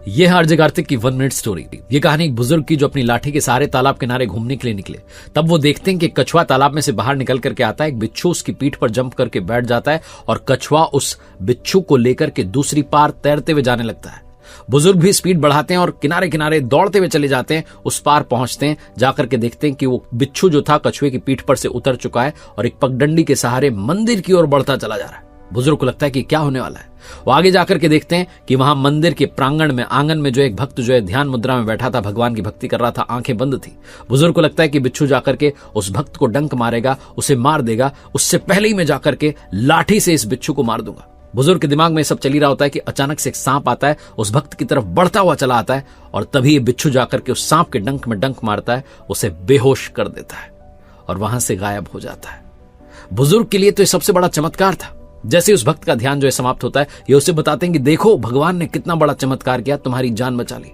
यह है आरजे कार्तिक की 1 मिनट स्टोरी। ये कहानी एक बुजुर्ग की जो अपनी लाठी के सहारे तालाब किनारे घूमने के लिए निकले। तब वो देखते हैं कि कछुआ तालाब में से बाहर निकल करके आता है। एक बिच्छू उसकी पीठ पर जंप करके बैठ जाता है और कछुआ उस बिच्छू को लेकर के दूसरी पार तैरते हुए जाने लगता है। बुजुर्ग भी स्पीड बढ़ाते हैं और किनारे किनारे दौड़ते हुए चले जाते हैं। उस पार पहुंचते हैं, जाकर के देखते हैं कि वो बिच्छू जो था कछुए की पीठ पर से उतर चुका है और एक पगडंडी के सहारे मंदिर की ओर बढ़ता चला जा रहा है। बुजुर्ग को लगता है कि क्या होने वाला है। वो आगे जाकर के देखते हैं कि वहां मंदिर के प्रांगण में आंगन में जो एक भक्त जो है ध्यान मुद्रा में बैठा था, भगवान की भक्ति कर रहा था, आंखें बंद थी। बुजुर्ग को लगता है कि बिच्छू जाकर के उस भक्त को डंक मारेगा, उसे मार देगा। उससे पहले ही मैं जाकर के लाठी से इस बिच्छू को मार दूंगा। बुजुर्ग के दिमाग में सब चल ही रहा होता है कि अचानक से एक सांप आता है, उस भक्त की तरफ बढ़ता हुआ चला आता है और तभी ये बिच्छू जाकर के उस सांप के डंक में डंक मारता है, उसे बेहोश कर देता है और वहां से गायब हो जाता है। बुजुर्ग के लिए तो ये सबसे बड़ा चमत्कार था। जैसे उस भक्त का ध्यान जो है समाप्त होता है, ये उसे बताते हैं कि देखो भगवान ने कितना बड़ा चमत्कार किया, तुम्हारी जान बचा ली।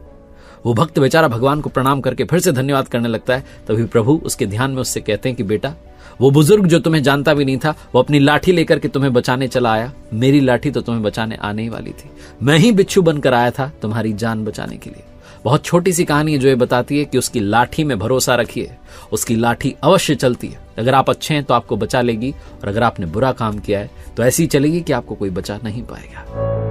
वो भक्त बेचारा भगवान को प्रणाम करके फिर से धन्यवाद करने लगता है। तभी प्रभु उसके ध्यान में उससे कहते हैं कि बेटा, वो बुजुर्ग जो तुम्हें जानता भी नहीं था, वो अपनी लाठी लेकर के तुम्हें बचाने चला आया। मेरी लाठी तो तुम्हें बचाने आने ही वाली थी। मैं ही बिच्छू बनकर आया था तुम्हारी जान बचाने के लिए। बहुत छोटी सी कहानी है जो ये बताती है कि उसकी लाठी में भरोसा रखिए, उसकी लाठी अवश्य चलती है। अगर आप अच्छे हैं तो आपको बचा लेगी और अगर आपने बुरा काम किया है तो ऐसी चलेगी कि आपको कोई बचा नहीं पाएगा।